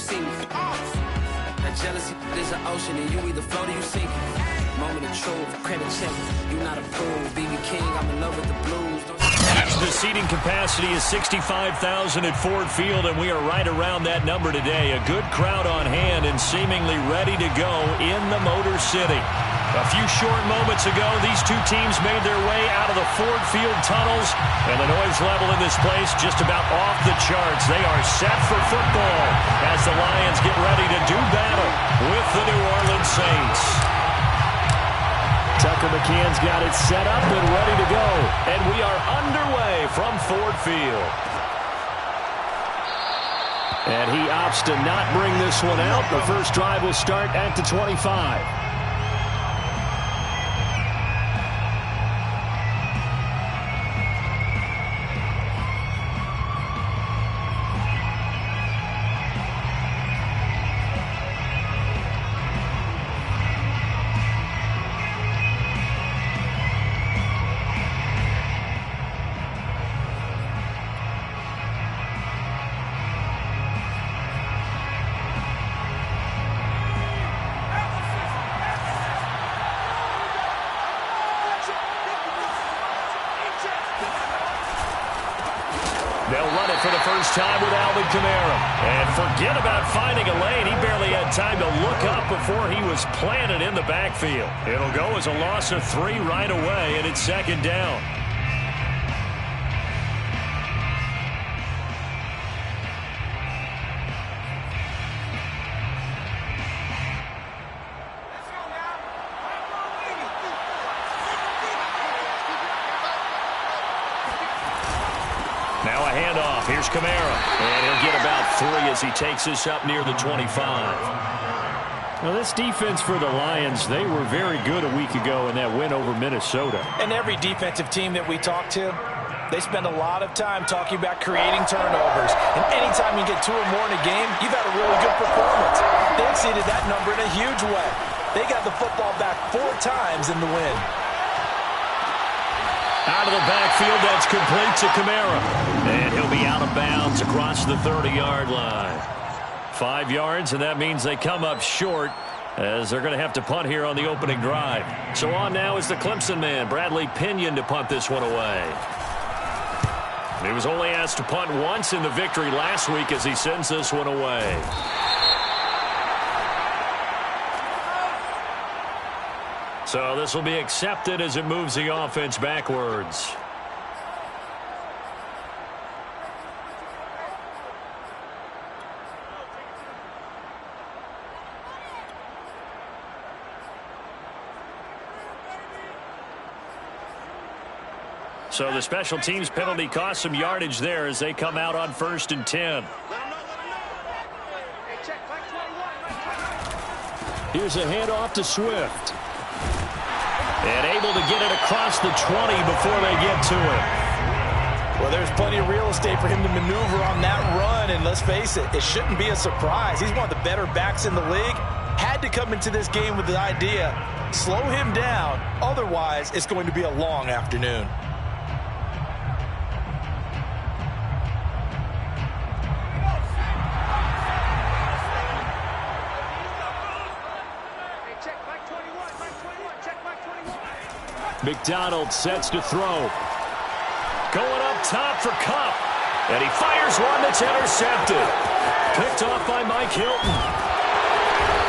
see me. That jealousy is an ocean, and you either float or you sink. Moment of truth, credit check. You not approved. BB King, I'm in love with the blues. The seating capacity is 65,000 at Ford Field, and we are right around that number today. A good crowd on hand and seemingly ready to go in the Motor City. A few short moments ago, these two teams made their way out of the Ford Field tunnels, and the noise level in this place just about off the charts. They are set for football as the Lions get ready to do battle with the New Orleans Saints. Tucker McCann's got it set up and ready to go, and we are underway from Ford Field. And he opts to not bring this one out. The first drive will start at the 25. For the first time with Alvin Kamara. And forget about finding a lane. He barely had time to look up before he was planted in the backfield. It'll go as a loss of 3 right away, and it's second down. Now a handoff. Here's Kamara. And he'll get about 3 as he takes this up near the 25. Now this defense for the Lions, they were very good a week ago in that win over Minnesota. And every defensive team that we talk to, they spend a lot of time talking about creating turnovers. And anytime you get 2 or more in a game, you've had a really good performance. They exceeded that number in a huge way. They got the football back 4 times in the win. Out of the backfield, that's complete to Kamara. And he'll be out of bounds across the 30-yard line. 5 yards, and that means they come up short as they're going to have to punt here on the opening drive. So on now is the Clemson man, Bradley Pinion, to punt this one away. He was only asked to punt once in the victory last week as he sends this one away. So this will be accepted as it moves the offense backwards. So the special teams penalty cost some yardage there as they come out on 1st and 10. Here's a handoff to Swift. And able to get it across the 20 before they get to it. Well, there's plenty of real estate for him to maneuver on that run. And let's face it, it shouldn't be a surprise. He's one of the better backs in the league. Had to come into this game with the idea, slow him down. Otherwise, it's going to be a long afternoon. McDonald sets to throw. Going up top for Kupp. And he fires one that's intercepted. Picked off by Mike Hilton.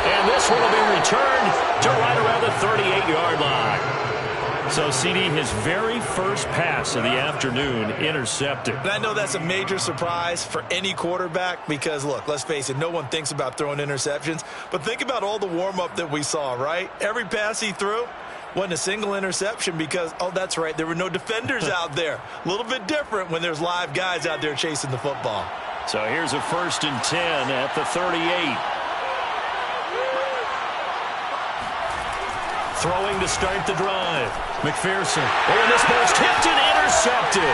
And this one will be returned to right around the 38-yard line. So, CD, his very first pass of the afternoon intercepted. And I know that's a major surprise for any quarterback because, look, let's face it, no one thinks about throwing interceptions. But think about all the warm-up that we saw, right? Every pass he threw wasn't a single interception because, oh, that's right, there were no defenders out there. A little bit different when there's live guys out there chasing the football. So here's a 1st and 10 at the 38. Throwing to start the drive. McPherson. And this ball's tipped and intercepted.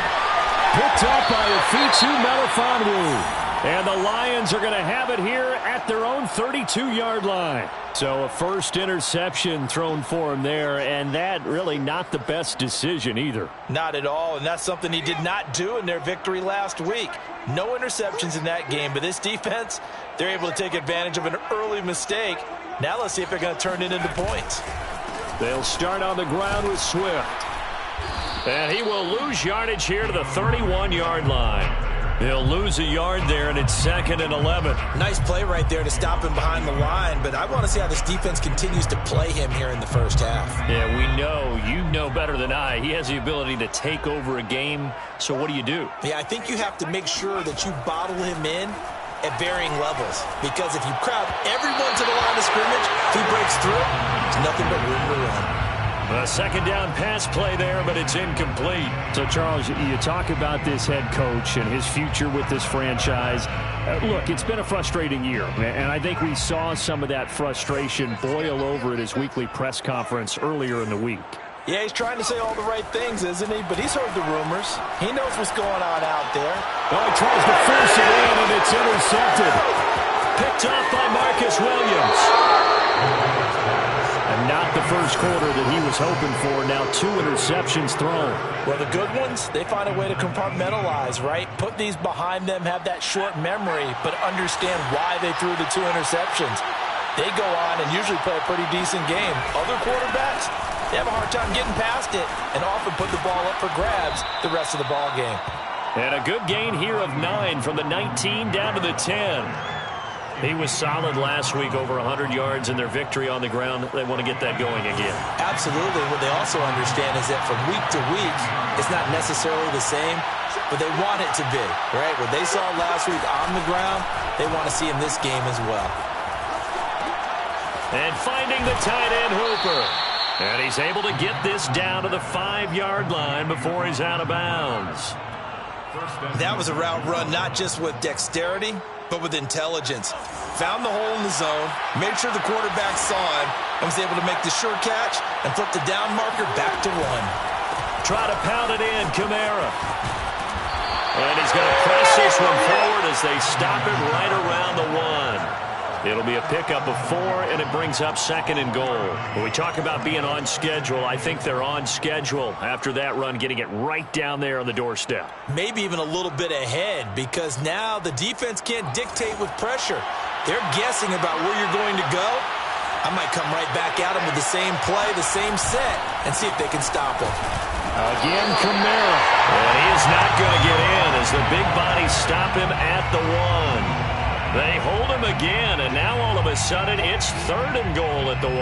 Picked up by Afitu Melifonwu. And the Lions are going to have it here at their own 32-yard line. So a first interception thrown for him there, and that really not the best decision either. Not at all, and that's something he did not do in their victory last week. No interceptions in that game, but this defense, they're able to take advantage of an early mistake. Now let's see if they're going to turn it into points. They'll start on the ground with Swift. And he will lose yardage here to the 31-yard line. He'll lose a yard there, and it's 2nd and 11. Nice play right there to stop him behind the line, but I want to see how this defense continues to play him here in the first half. Yeah, we know. You know better than I. He has the ability to take over a game, so what do you do? Yeah, I think you have to make sure that you bottle him in at varying levels, because if you crowd everyone to the line of scrimmage, if he breaks through, there's nothing but room to run. A second down pass play there, but it's incomplete. So, Charles, you talk about this head coach and his future with this franchise. Look, it's been a frustrating year, and I think we saw some of that frustration boil over at his weekly press conference earlier in the week. Yeah, he's trying to say all the right things, isn't he? But he's heard the rumors. He knows what's going on out there. Oh, he tries to force it in, and it's intercepted. Picked off by Marcus Williams. And not the first quarter that he was hoping for. Now 2 interceptions thrown. Well, the good ones, they find a way to compartmentalize, right? Put these behind them, have that short memory, but understand why they threw the 2 interceptions. They go on and usually play a pretty decent game. Other quarterbacks, they have a hard time getting past it and often put the ball up for grabs the rest of the ball game. And a good gain here of 9 from the 19 down to the 10. He was solid last week, over 100 yards in their victory on the ground. They want to get that going again. Absolutely. What they also understand is that from week to week, it's not necessarily the same, but they want it to be, right? What they saw last week on the ground, they want to see in this game as well. And finding the tight end Hooper. And he's able to get this down to the 5-yard line before he's out of bounds. That was a route run not just with dexterity, but with intelligence. Found the hole in the zone, made sure the quarterback saw him, and was able to make the sure catch and flip the down marker back to 1. Try to pound it in, Kamara. And he's going to press this one forward as they stop him right around the 1. It'll be a pickup of 4, and it brings up 2nd and goal. When we talk about being on schedule, I think they're on schedule after that run, getting it right down there on the doorstep. Maybe even a little bit ahead, because now the defense can't dictate with pressure. They're guessing about where you're going to go. I might come right back at them with the same play, the same set, and see if they can stop him. Again, Kamara. And he is not going to get in as the big bodies stop him at the 1. They hold him again, and now all of a sudden it's 3rd and goal at the 1.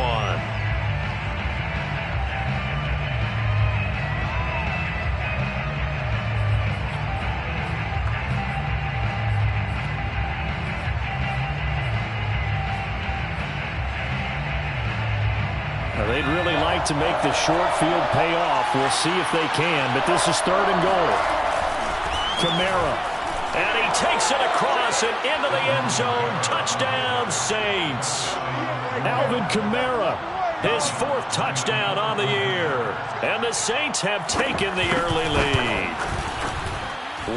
Now, they'd really like to make the short field pay off. We'll see if they can, but this is 3rd and goal. Kamara. And he takes it across and into the end zone. Touchdown, Saints. Alvin Kamara, his 4th touchdown on the year. And the Saints have taken the early lead.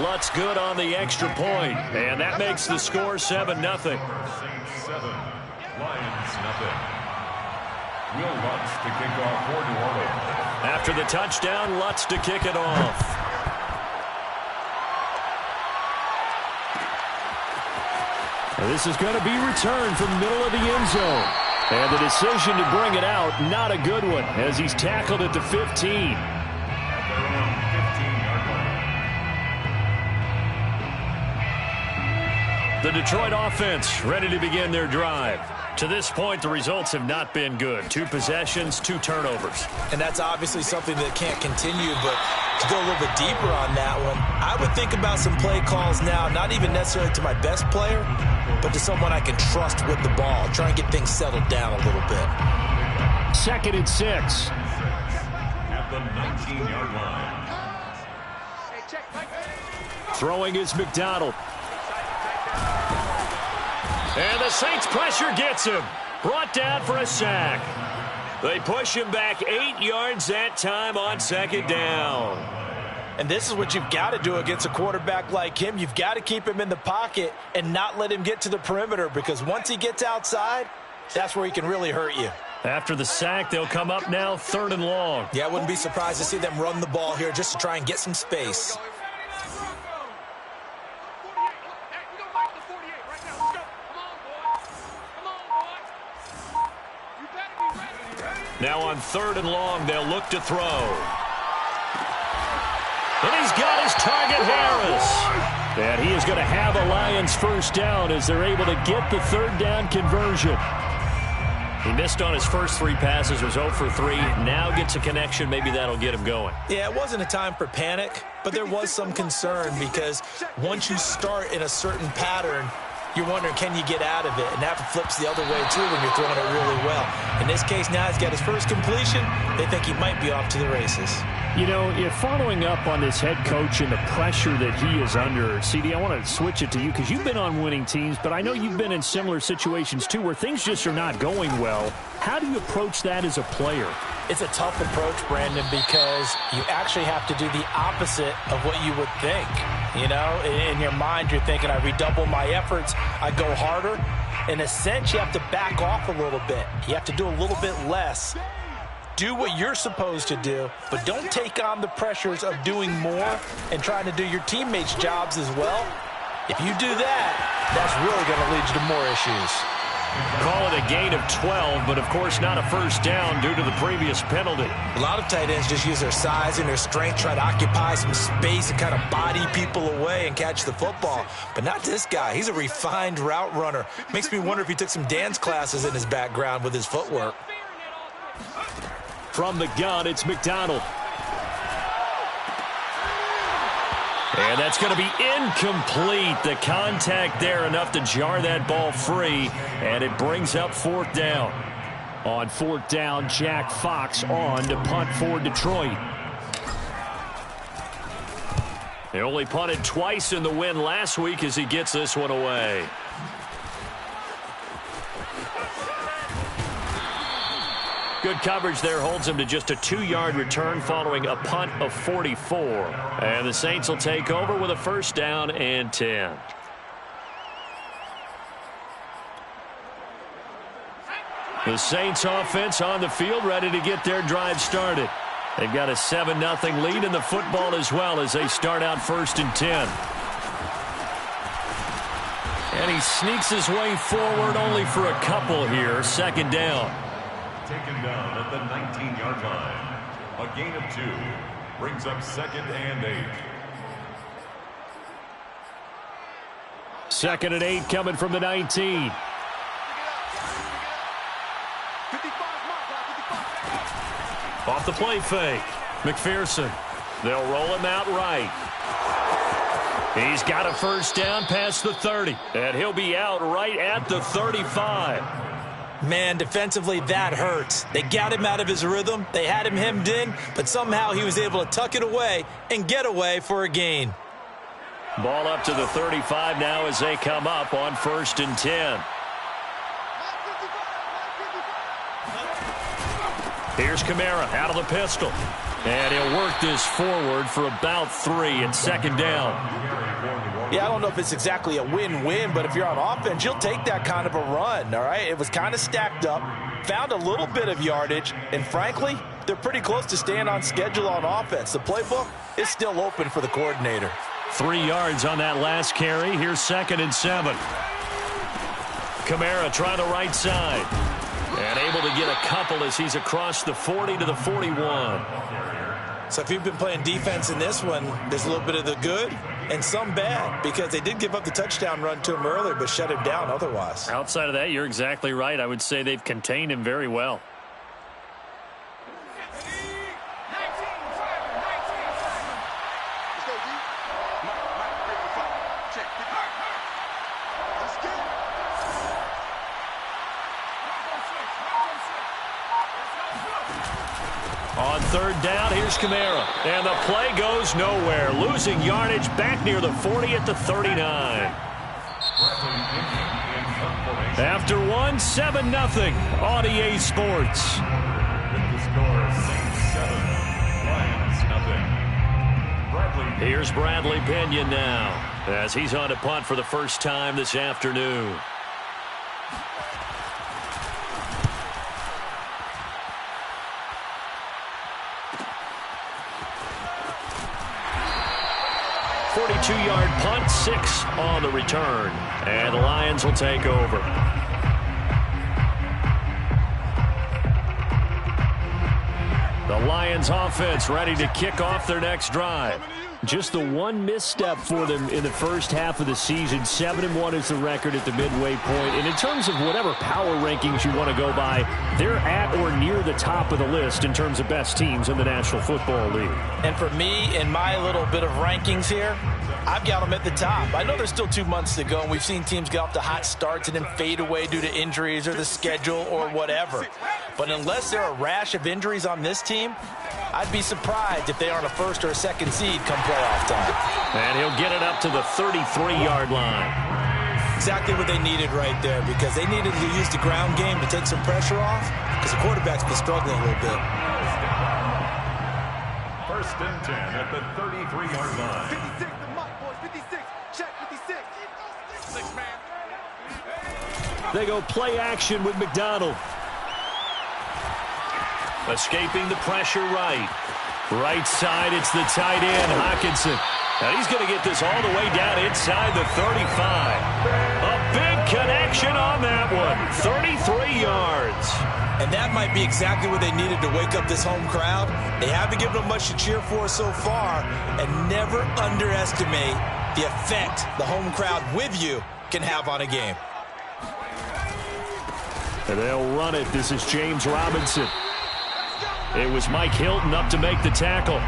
Lutz good on the extra point. And that makes the score 7-0. Saints 7, Lions 0. Will Lutz to kick off for New Orleans. After the touchdown, Lutz to kick it off. And this is going to be returned from the middle of the end zone. And the decision to bring it out, not a good one, as he's tackled at the 15. At their own 15-yard line. The Detroit offense ready to begin their drive. To this point, the results have not been good. 2 possessions, 2 turnovers. And that's obviously something that can't continue, but to go a little bit deeper on that one, I would think about some play calls now, not even necessarily to my best player, but to someone I can trust with the ball. Try and get things settled down a little bit. 2nd and 6. At the 19-yard line. Throwing is McDonald. And the Saints pressure gets him. Brought down for a sack. They push him back 8 yards that time on 2nd down. And this is what you've got to do against a quarterback like him. You've got to keep him in the pocket and not let him get to the perimeter, because once he gets outside, that's where he can really hurt you. After the sack, they'll come up now 3rd and long. Yeah, I wouldn't be surprised to see them run the ball here just to try and get some space. Now on 3rd and long, they'll look to throw. And he's got his target, Harris. And he is going to have a Lions first down as they're able to get the 3rd down conversion. He missed on his first 3 passes, was 0 for 3. Now gets a connection. Maybe that'll get him going. Yeah, it wasn't a time for panic, but there was some concern because once you start in a certain pattern, you're wondering, can you get out of it? And that flips the other way, too, when you're throwing it really well. In this case, now he's got his first completion. They think he might be off to the races. You know, if following up on this head coach and the pressure that he is under, CD, I want to switch it to you because you've been on winning teams, but I know you've been in similar situations, too, where things just are not going well. How do you approach that as a player? It's a tough approach, Brandon, because you actually have to do the opposite of what you would think. You know, in your mind, you're thinking, I redouble my efforts, I go harder. In a sense, you have to back off a little bit. You have to do a little bit less. Do what you're supposed to do, but don't take on the pressures of doing more and trying to do your teammates' jobs as well. If you do that, that's really going to lead you to more issues. Call it a gain of 12, but of course not a first down due to the previous penalty. A lot of tight ends just use their size and their strength, try to occupy some space and kind of body people away and catch the football. But not this guy. He's a refined route runner. Makes me wonder if he took some dance classes in his background with his footwork. From the gun, it's McDonald. And that's going to be incomplete. The contact there enough to jar that ball free, and it brings up 4th down. On 4th down, Jack Fox on to punt for Detroit. They only punted twice in the win last week as he gets this one away. Good coverage there holds him to just a 2-yard return following a punt of 44. And the Saints will take over with a first down and 10. The Saints offense on the field ready to get their drive started. They've got a 7-0 lead in the football as well as they start out 1st and 10. And he sneaks his way forward only for a couple here. 2nd down. Taken down at the 19-yard line. A gain of 2 brings up 2nd and 8. 2nd and 8 coming from the 19. Off the play fake. McPherson. They'll roll him out right. He's got a first down past the 30. And he'll be out right at the 35. Man, defensively, that hurts. They got him out of his rhythm. They had him hemmed in, but somehow he was able to tuck it away and get away for a gain. Ball up to the 35 now as they come up on 1st and 10. Here's Kamara out of the pistol. And he'll work this forward for about 3 at 2nd down. Yeah, I don't know if it's exactly a win-win, but if you're on offense, you'll take that kind of a run, all right? It was kind of stacked up, found a little bit of yardage, and frankly, they're pretty close to staying on schedule on offense. The playbook is still open for the coordinator. 3 yards on that last carry. Here's 2nd and 7. Kamara trying the right side. And able to get a couple as he's across the 40 to the 41. So if you've been playing defense in this one, there's a little bit of the good and some bad, because they did give up the touchdown run to him earlier but shut him down otherwise. Outside of that, you're exactly right. I would say they've contained him very well. On 3rd down, here's Kamara. And the play goes nowhere. Losing yardage back near the 40 at the 39. After 1, 7-0 on EA Sports. With the score, Saints 7, Lions 0. Here's Bradley Pinion now as he's on to punt for the first time this afternoon. Two-yard punt, 6 on the return. And the Lions will take over. The Lions offense ready to kick off their next drive. Just the one misstep for them in the first half of the season. 7-1 is the record at the midway point. And in terms of whatever power rankings you want to go by, they're at or near the top of the list in terms of best teams in the National Football League. And for me, in my little bit of rankings here, I've got them at the top. I know there's still 2 months to go, and we've seen teams get off to hot starts and then fade away due to injuries or the schedule or whatever. But unless there are a rash of injuries on this team, I'd be surprised if they aren't a first or a second seed come playoff time. And he'll get it up to the 33-yard line. Exactly what they needed right there, because they needed to use the ground game to take some pressure off, because the quarterback's been struggling a little bit. First and 10 at the 33-yard line. 56, the mark, boys. 56. Check 56. 6, man. They go play action with McDonald. Escaping the pressure right. Right side, it's the tight end, Hockenson. Now he's going to get this all the way down inside the 35. A big connection on that one. 33 yards. And that might be exactly what they needed to wake up this home crowd. They haven't given them much to cheer for so far, and never underestimate the effect the home crowd with you can have on a game. And they'll run it. This is James Robinson. It was Mike Hilton up to make the tackle.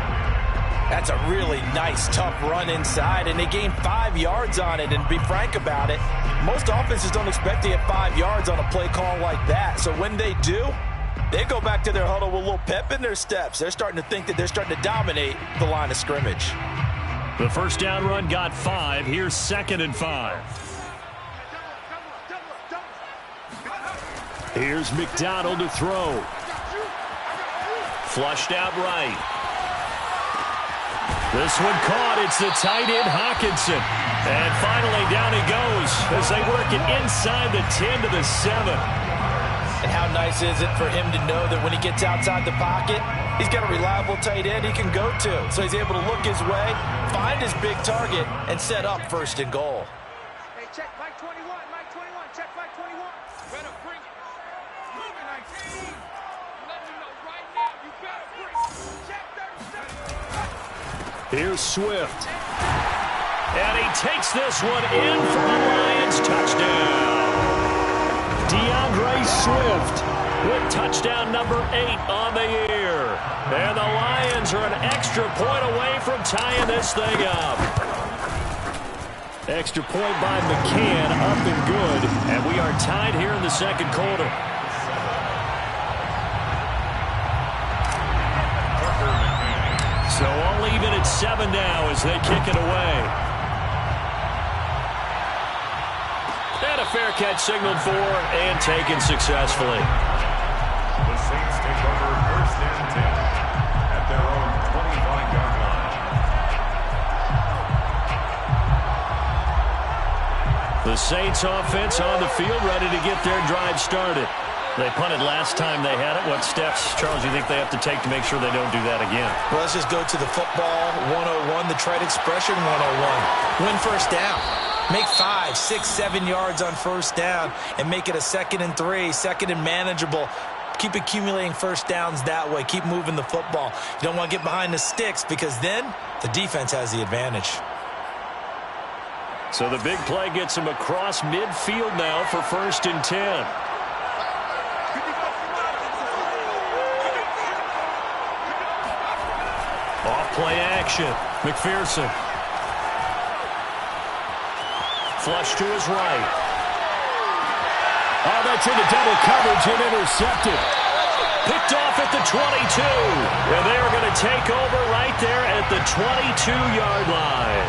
That's a really nice, tough run inside, and they gained 5 yards on it. And to be frank about it, most offenses don't expect to get 5 yards on a play call like that. So when they do, they go back to their huddle with a little pep in their steps. They're starting to think that they're starting to dominate the line of scrimmage. The first down run got 5. Here's 2nd and 5. Here's McDonald to throw. Flushed out right. This one caught. It's the tight end, Hockenson. And finally down he goes as they work it inside the 10 to the 7. And how nice is it for him to know that when he gets outside the pocket, he's got a reliable tight end he can go to. So he's able to look his way, find his big target, and set up 1st and goal. Hey, check Mike 21. Mike 21. Check Mike 21. Better bring it. Move it, 19. Let me know right now. You better bring it. Check 37. Here's Swift. And he takes this one in for the Lions touchdown. DeAndre Swift with touchdown number 8 on the year. And the Lions are an extra point away from tying this thing up. Extra point by McCann, up and good. And we are tied here in the 2nd quarter. So all even at 7 now as they kick it away. And a fair catch signaled for and taken successfully. The Saints take over 1st and 10 at their own 25-yard line. The Saints offense on the field ready to get their drive started. They punted last time they had it. What steps, Charles, you think they have to take to make sure they don't do that again? Well, let's just go to the football 101, the trade expression 101. Win first down. Make 5, 6, 7 yards on first down and make it a 2nd and 3, 2nd and manageable. Keep accumulating first downs that way. Keep moving the football. You don't want to get behind the sticks because then the defense has the advantage. So the big play gets him across midfield now for 1st and 10. Off play action. McPherson. Flush to his right. Oh, that's into double coverage and intercepted. Picked off at the 22. And they are going to take over right there at the 22-yard line.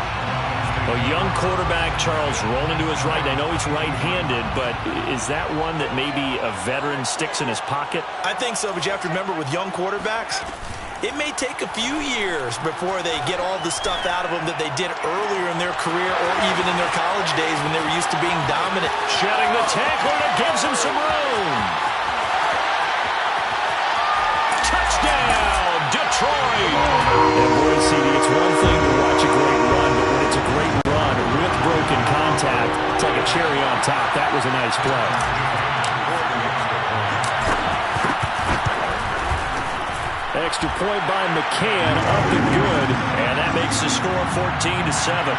A young quarterback, Charles, rolling to his right. I know he's right-handed, but is that one that maybe a veteran sticks in his pocket? I think so, but you have to remember with young quarterbacks, it may take a few years before they get all the stuff out of them that they did earlier in their career or even in their college days when they were used to being dominant. Shedding the tackle, and it gives him some room. Touchdown, Detroit. And boy, CD, it's one thing to watch a great run, but when it's a great run with broken contact, it's like a cherry on top. That was a nice play. Extra point by McCann, up and good, and that makes the score 14-7.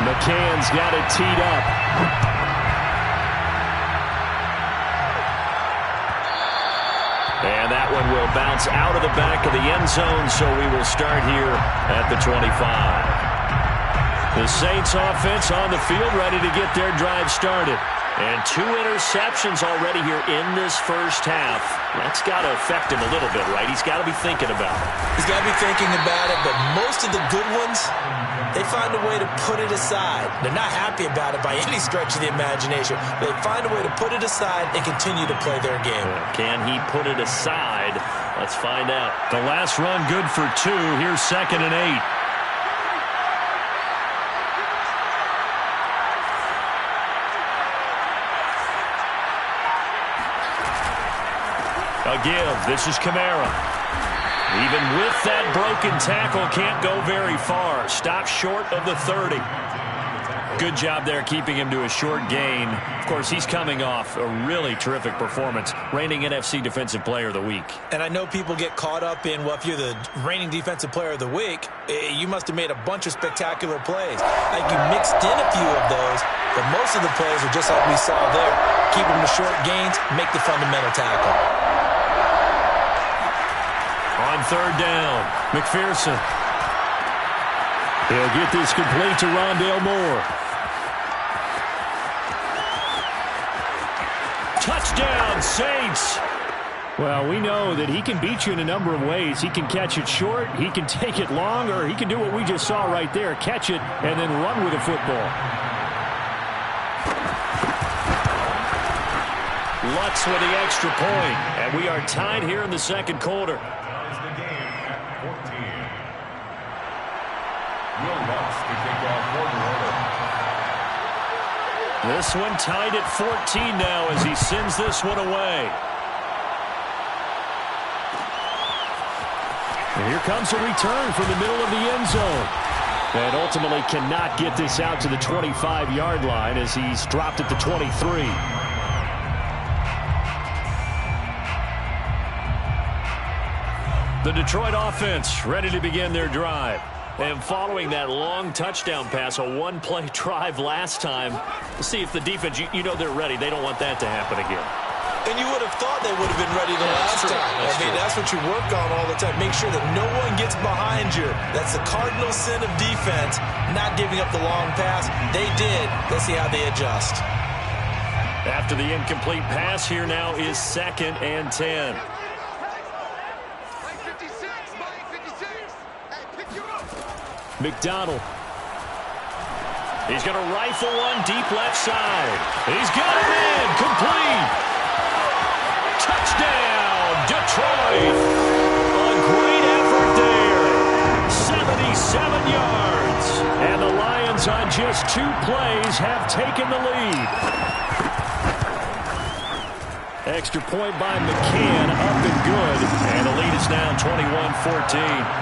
McCann's got it teed up. And that one will bounce out of the back of the end zone, so we will start here at the 25. The Saints offense on the field, ready to get their drive started. And 2 interceptions already here in this first half. That's got to affect him a little bit, right? He's got to be thinking about it. He's got to be thinking about it, but most of the good ones, they find a way to put it aside. They're not happy about it by any stretch of the imagination. They find a way to put it aside and continue to play their game. Can he put it aside? Let's find out. The last run good for 2. Here's 2nd and 8. A give. This is Kamara. Even with that broken tackle, can't go very far. Stops short of the 30. Good job there keeping him to a short gain. Of course, he's coming off a really terrific performance, reigning NFC Defensive Player of the Week. And I know people get caught up in, well, if you're the reigning Defensive Player of the Week, you must have made a bunch of spectacular plays. Like you mixed in a few of those, but most of the plays are just like we saw there. Keep them to short gains, make the fundamental tackle. On 3rd down, McPherson. He'll get this complete to Rondale Moore. Touchdown, Saints. Well, we know that he can beat you in a number of ways. He can catch it short, he can take it long, or he can do what we just saw right there, catch it and then run with the football. Lutz with the extra point, and we are tied here in the second quarter. Ties the game at 14. Will Lutz to kick off for the order. This one tied at 14 now as he sends this one away. And here comes a return from the middle of the end zone. And ultimately cannot get this out to the 25-yard line as he's dropped at the 23. The Detroit offense ready to begin their drive. And following that long touchdown pass, a one-play drive last time, we'll see if the defense, you know they're ready. They don't want that to happen again. And you would have thought they would have been ready the last time. That's what you work on all the time. Make sure that no one gets behind you. That's the cardinal sin of defense, not giving up the long pass. They did. Let's see how they adjust. After the incomplete pass, here now is 2nd and 10. McDonald. He's going to rifle one deep left side. He's got it in. Complete. Touchdown, Detroit. A great effort there. 77 yards. And the Lions on just 2 plays have taken the lead. Extra point by McCann, up and good. And the lead is now 21-14.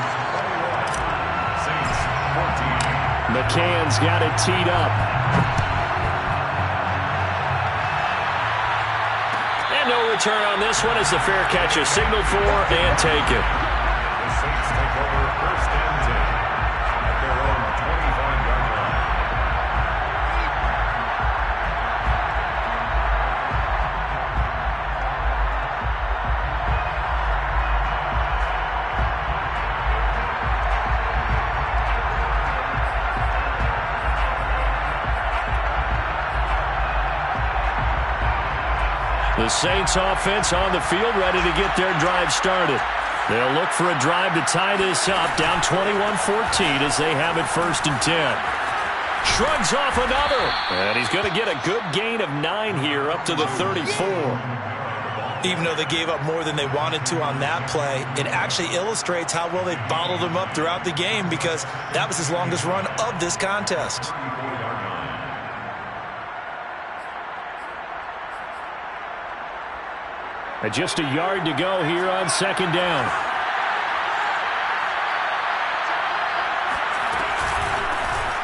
McCann's got it teed up. And no return on this one as the fair catch is signaled for and taken. The Saints take over 1st and 10 at their own 25-yard line. The Saints offense on the field ready to get their drive started. They'll look for a drive to tie this up, down 21-14 as they have it 1st and 10. Shrugs off another, and he's going to get a good gain of 9 here up to the 34. Even though they gave up more than they wanted to on that play, it actually illustrates how well they bottled him up throughout the game, because that was his longest run of this contest. And just a yard to go here on second down.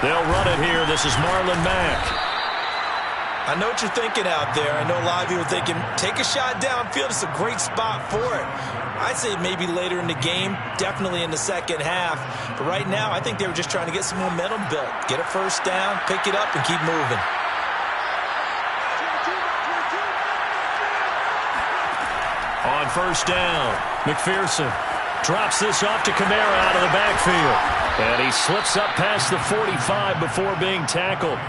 They'll run it here. This is Marlon Mack. I know what you're thinking out there. I know a lot of you are thinking, take a shot downfield. It's a great spot for it. I'd say maybe later in the game, definitely in the second half. But right now, I think they were just trying to get some momentum built. Get a first down, pick it up, and keep moving. On first down, McPherson drops this off to Kamara out of the backfield. And he slips up past the 45 before being tackled.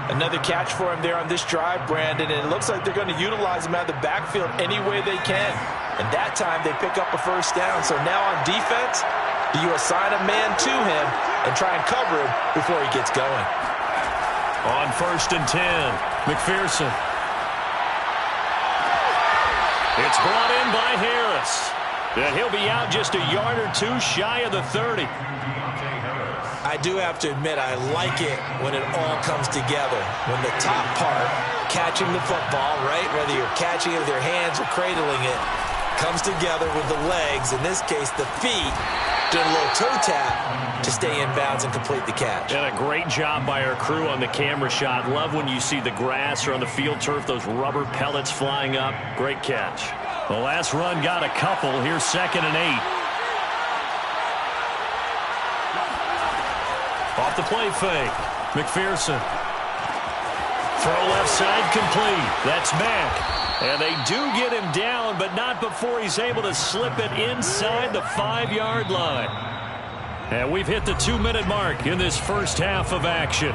Another catch for him there on this drive, Brandon, and it looks like they're going to utilize him out of the backfield any way they can. And that time they pick up a first down. So now on defense, do you assign a man to him and try and cover him before he gets going? On first and 10, McPherson. It's brought in by Harris. And he'll be out just a yard or two shy of the 30. I do have to admit, I like it when it all comes together. When the top part, catching the football, right, whether you're catching it with your hands or cradling it, comes together with the legs, in this case the feet, doing a little toe tap to stay in bounds and complete the catch. And a great job by our crew on the camera shot. Love when you see the grass or on the field turf, those rubber pellets flying up. Great catch. The last run got a couple. Here's second and 8. Off the play fake. McPherson. Throw left side complete. That's Mack. And they do get him down, but not before he's able to slip it inside the 5-yard line. And we've hit the 2-minute mark in this first half of action.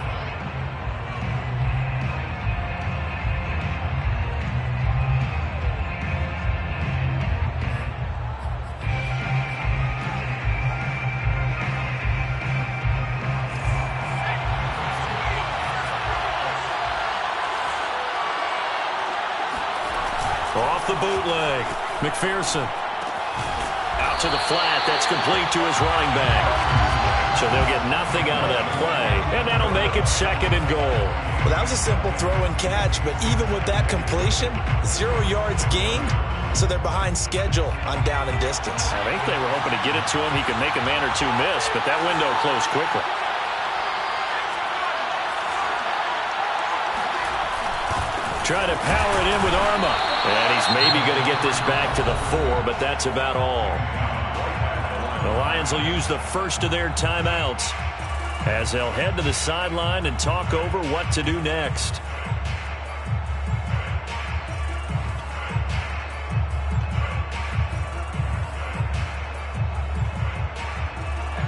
Off the bootleg, McPherson. Out to the flat, that's complete to his running back. So they'll get nothing out of that play, and that'll make it second and goal. Well, that was a simple throw and catch, but even with that completion, 0 yards gained, so they're behind schedule on down and distance. I think they were hoping to get it to him. He could make a man or two miss, but that window closed quickly. Try to power it in with Arma. And he's maybe going to get this back to the 4, but that's about all. The Lions will use the first of their timeouts as they'll head to the sideline and talk over what to do next.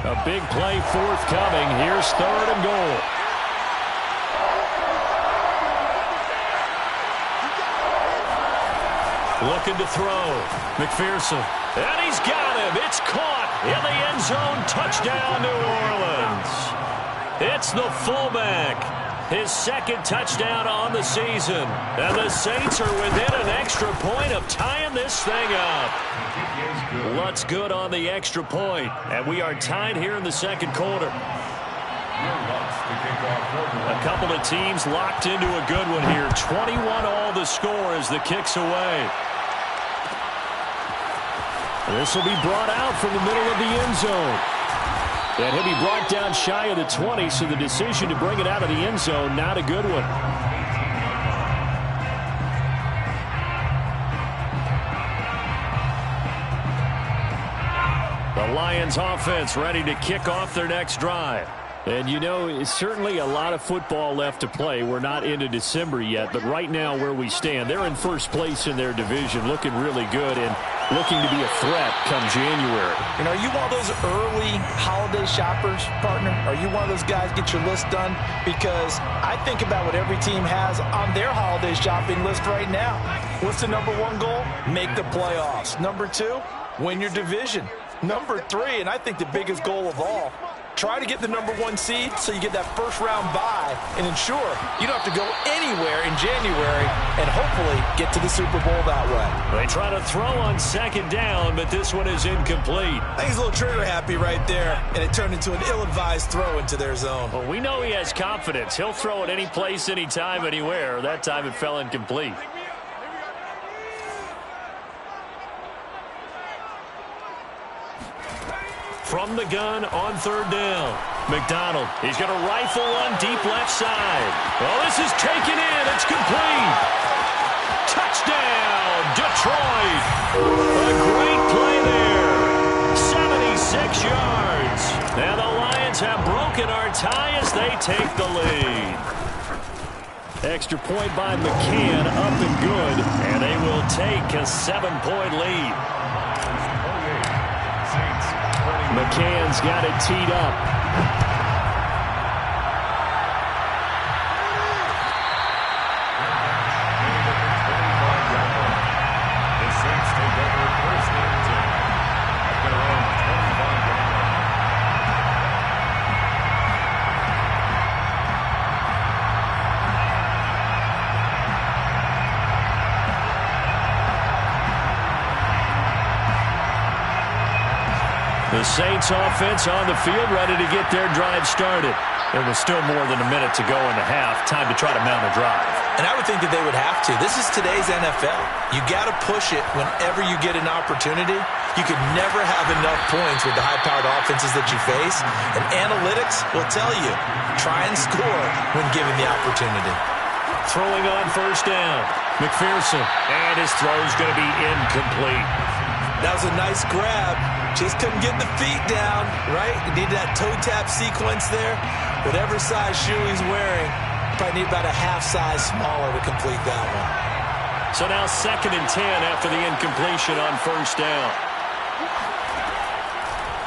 A big play forthcoming. Here's third and goal. Looking to throw. McPherson. And he's got him. It's caught in the end zone. Touchdown, New Orleans. It's the fullback. His second touchdown on the season. And the Saints are within an extra point of tying this thing up. Lutz good on the extra point. And we are tied here in the second quarter. A couple of teams locked into a good one here. 21-all the score as the kick's away. This will be brought out from the middle of the end zone. And he'll be brought down shy of the 20, so the decision to bring it out of the end zone, not a good one. The Lions offense ready to kick off their next drive. And, you know, it's certainly a lot of football left to play. We're not into December yet, but right now where we stand, they're in first place in their division, looking really good and looking to be a threat come January. And are you one of those early holiday shoppers, partner? Are you one of those guys get your list done? Because I think about what every team has on their holiday shopping list right now. What's the number 1 goal? Make the playoffs. Number 2, win your division. Number 3, and I think the biggest goal of all, Try to get the #1 seed so you get that first-round bye and ensure you don't have to go anywhere in January and hopefully get to the Super Bowl that way. They try to throw on second down, but this one is incomplete. I think he's a little trigger-happy right there, and it turned into an ill-advised throw into their zone. Well, we know he has confidence. He'll throw it any place, anytime, anywhere. That time it fell incomplete. From the gun on third down. McDonald, he's going to rifle one deep left side. Well, this is taken in. It's complete. Touchdown, Detroit. A great play there. 76 yards. Now the Lions have broken our tie as they take the lead. Extra point by McCann, up and good. And they will take a 7-point lead. McCann's got it teed up. The Saints take over first and 10 at their own 25-yard line. The Saints offense on the field, ready to get their drive started. There was still more than a minute to go in the half. Time to try to mount a drive. And I would think that they would have to. This is today's NFL. You got to push it whenever you get an opportunity. You could never have enough points with the high-powered offenses that you face. And analytics will tell you, try and score when given the opportunity. Throwing on first down. McPherson. And his throw's going to be incomplete. That was a nice grab. Just couldn't get the feet down, right? You need that toe tap sequence there. Whatever size shoe he's wearing, probably need about a half size smaller to complete that one. So now 2nd and 10 after the incompletion on first down.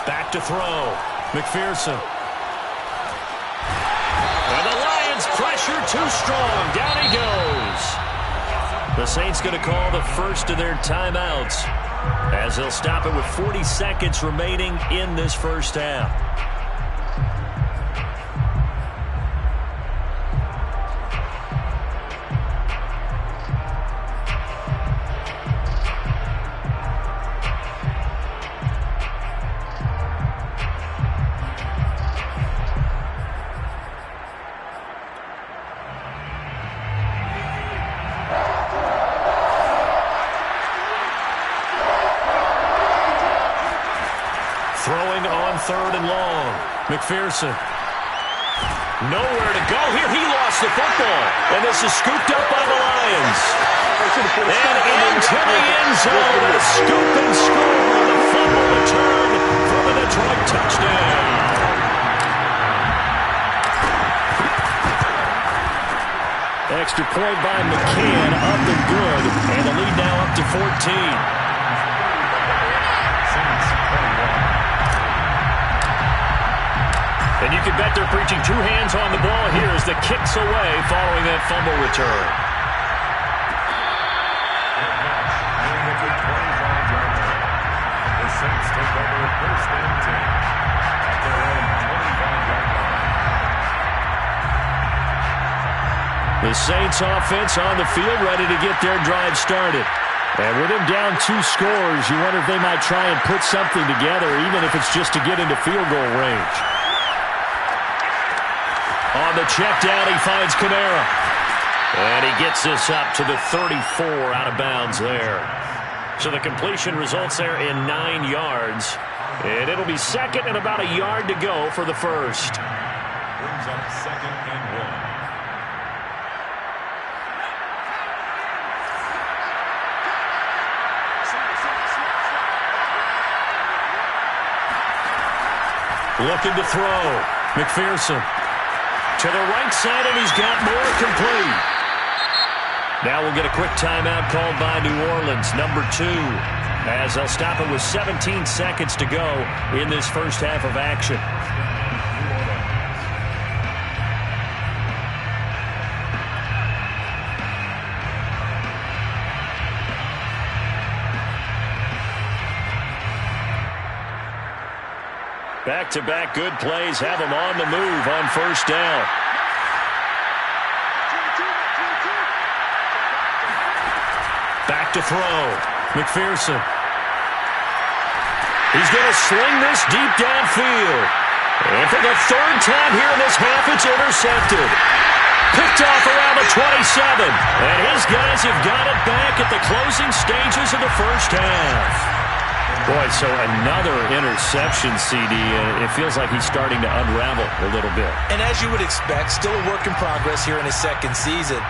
Back to throw. McPherson. And the Lions pressure too strong. Down he goes. The Saints going to call the first of their timeouts, as they'll stop it with 40 seconds remaining in this first half. Throwing on 3rd and long. McPherson. Nowhere to go here. He lost the football. And this is scooped up by the Lions. And into the end zone. A scoop and score on the fumble return for the Detroit touchdown. Extra point by McCann. Up and good. And the lead now up to 14. And you can bet they're preaching two hands on the ball here as the kick's away following that fumble return. The Saints take over first and 10 at their own 25-yard line. The Saints offense on the field ready to get their drive started. And with him down 2 scores, you wonder if they might try and put something together, even if it's just to get into field goal range. On the check down, he finds Kamara. And he gets this up to the 34 out of bounds there. So the completion results there in 9 yards. And it'll be 2nd and about a yard to go for the first. Brings up 2nd and 1. Looking to throw. McPherson. To the right side, and he's got more complete. Now we'll get a quick timeout called by New Orleans, number 2, as they'll stop it with 17 seconds to go in this first half of action. Back-to-back good plays have him on the move on first down. Back to throw. McPherson. He's going to sling this deep downfield. And for the third time here in this half, it's intercepted. Picked off around the 27. And his guys have got it back at the closing stages of the first half. Boy, so another interception, CD. It feels like he's starting to unravel a little bit. And as you would expect, still a work in progress here in his second season.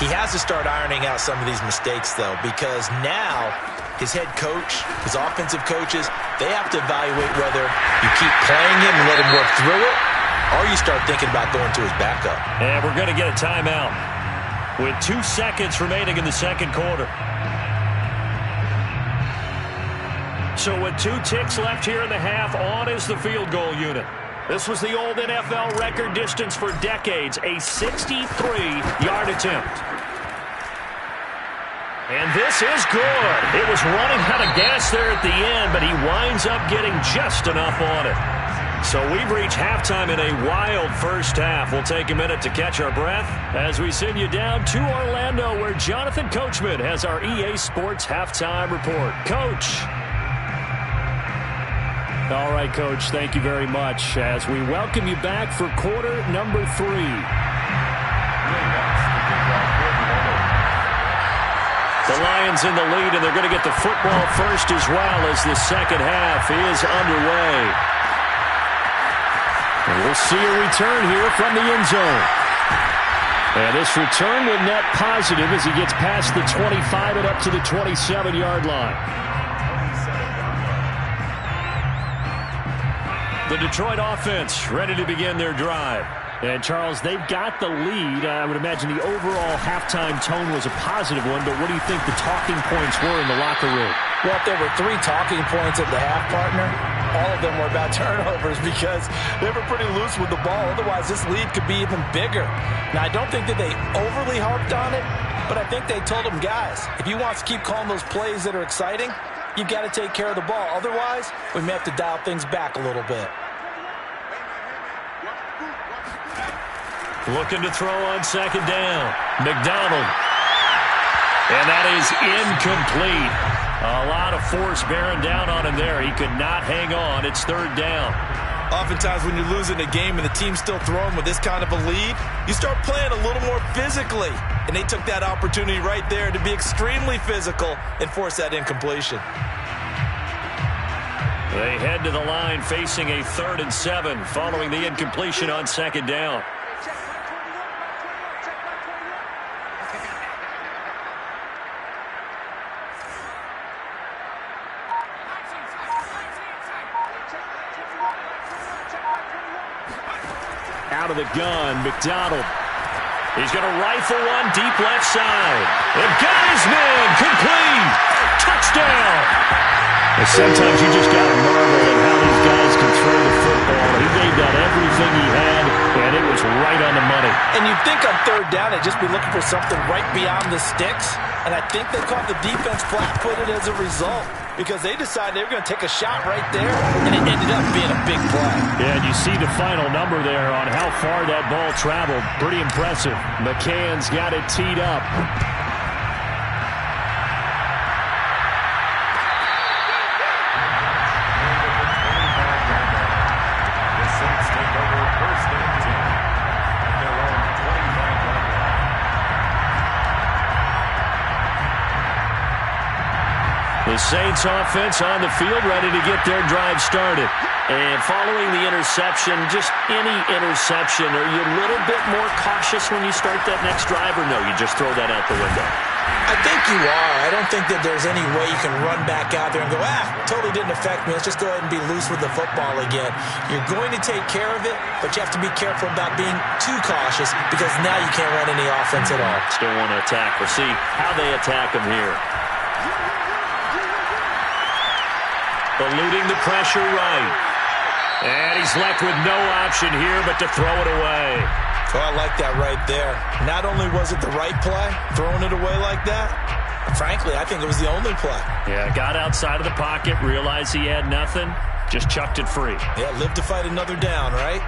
He has to start ironing out some of these mistakes, though, because now his head coach, his offensive coaches, they have to evaluate whether you keep playing him and let him work through it, or you start thinking about going to his backup. And we're going to get a timeout with 2 seconds remaining in the second quarter. So with 2 ticks left here in the half, on is the field goal unit. This was the old NFL record distance for decades, a 63-yard attempt. And this is good. It was running out of gas there at the end, but he winds up getting just enough on it. So we've reached halftime in a wild first half. We'll take a minute to catch our breath as we send you down to Orlando, where Jonathan Coachman has our EA Sports halftime report. Coach. All right, Coach, thank you very much as we welcome you back for quarter number 3. The Lions in the lead, and they're going to get the football first as well as the second half is underway. And we'll see a return here from the end zone. And this return will net positive as he gets past the 25 and up to the 27-yard line. The Detroit offense ready to begin their drive. And, Charles, they've got the lead. I would imagine the overall halftime tone was a positive one, but what do you think the talking points were in the locker room? Well, if there were 3 talking points at the half, partner, all of them were about turnovers because they were pretty loose with the ball. Otherwise, this lead could be even bigger. Now, I don't think that they overly harped on it, but I think they told them, guys, if you want to keep calling those plays that are exciting, you've got to take care of the ball. Otherwise, we may have to dial things back a little bit. Looking to throw on second down. McDonald. And that is incomplete. A lot of force bearing down on him there. He could not hang on. It's third down. Oftentimes when you're losing a game and the team's still throwing with this kind of a lead, you start playing a little more physically. And they took that opportunity right there to be extremely physical and force that incompletion. They head to the line facing a 3rd and 7 following the incompletion on second down. Out of the gun, McDonald. He's going to rifle one deep left side. And got his man, complete. Touchdown. And sometimes you just got to marvel at how these guys can throw the football. He gave that everything he had, and it was right on the money. And you'd think on third down they'd just be looking for something right beyond the sticks. And I think they caught the defense flat-footed as a result because they decided they were going to take a shot right there, and it ended up being a big play. Yeah, and you see the final number there on how far that ball traveled. Pretty impressive. McCann's got it teed up. The Saints offense on the field ready to get their drive started. And following the interception, just any interception, are you a little bit more cautious when you start that next drive, or no, you just throw that out the window? I think you are. I don't think that there's any way you can run back out there and go, totally didn't affect me. Let's just go ahead and be loose with the football again. You're going to take care of it, but you have to be careful about being too cautious because now you can't run any offense at all. Still want to attack. We'll see how they attack them here. Eluding the pressure right. And he's left with no option here but to throw it away. Oh, I like that right there. Not only was it the right play, throwing it away like that, frankly, I think it was the only play. Yeah, got outside of the pocket, realized he had nothing, Just chucked it free. Yeah, live to fight another down, right?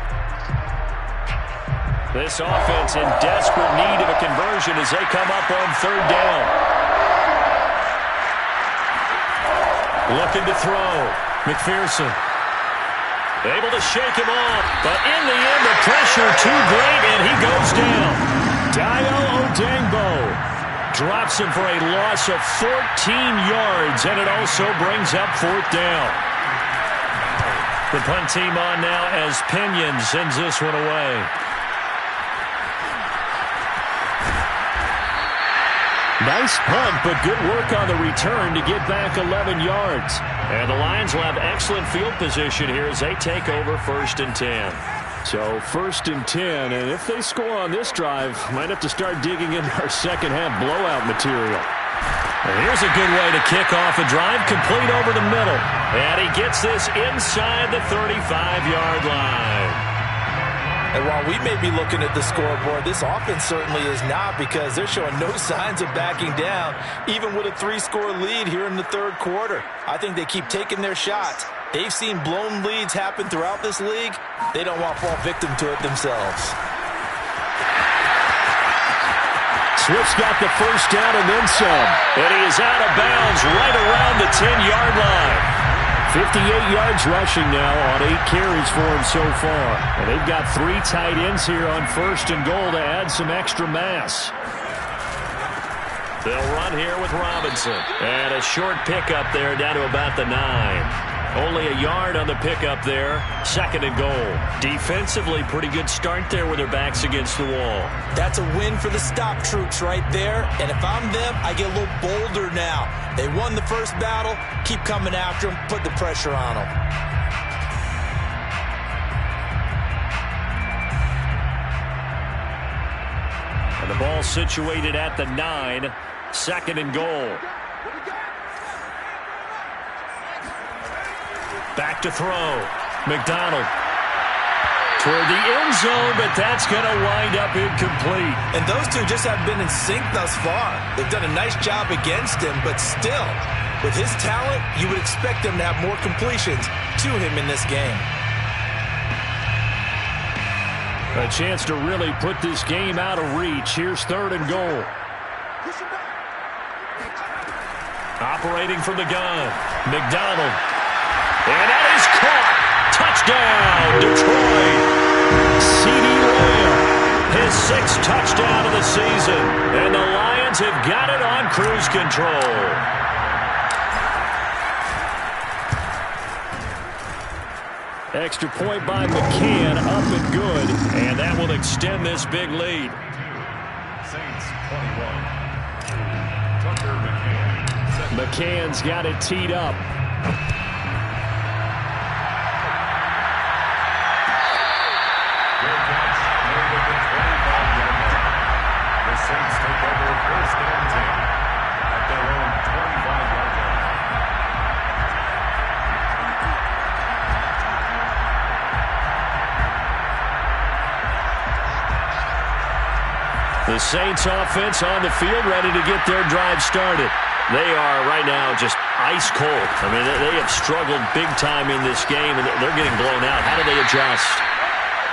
This offense in desperate need of a conversion as they come up on third down. Looking to throw. McPherson. Able to shake him off, but in the end, the pressure too great, and he goes down. Dayo Odeyingbo drops him for a loss of 14 yards, and it also brings up fourth down. The punt team on now as Pinion sends this one away. Nice punt, but good work on the return to get back 11 yards. And the Lions will have excellent field position here as they take over 1st and 10. So 1st and 10, and if they score on this drive, might have to start digging into our second half blowout material. And here's a good way to kick off a drive, complete over the middle. And he gets this inside the 35-yard line. And while we may be looking at the scoreboard, this offense certainly is not, because they're showing no signs of backing down, even with a 3-score lead here in the third quarter. I think they keep taking their shots. They've seen blown leads happen throughout this league. They don't want to fall victim to it themselves. Swift's got the first down and then some. And he is out of bounds right around the 10-yard line. 58 yards rushing now on 8 carries for him so far. And they've got 3 tight ends here on 1st and goal to add some extra mass. They'll run here with Robinson. And a short pickup there down to about the 9. Only a yard on the pickup there. 2nd and goal. Defensively, pretty good start there with their backs against the wall. That's a win for the stop troops right there. And if I'm them, I get a little bolder now. They won the first battle. Keep coming after them. Put the pressure on them. And the ball situated at the 9. 2nd and goal. Back to throw. McDonald. Toward the end zone, but that's going to wind up incomplete. And those two just haven't been in sync thus far. They've done a nice job against him, but still, with his talent, you would expect him to have more completions to him in this game. A chance to really put this game out of reach. Here's 3rd and goal. Operating from the gun. McDonald. And that is caught. Touchdown, Detroit. CeeDee Lamb, his 6th touchdown of the season. And the Lions have got it on cruise control. Extra point by McCann, up and good. And that will extend this big lead. Saints 21. Tucker McCann. McCann's got it teed up. Saints take over 1st and 10 at their own 25-yard line. The Saints offense on the field ready to get their drive started. They are right now just ice cold. I mean, they have struggled big time in this game, and they're getting blown out. How do they adjust?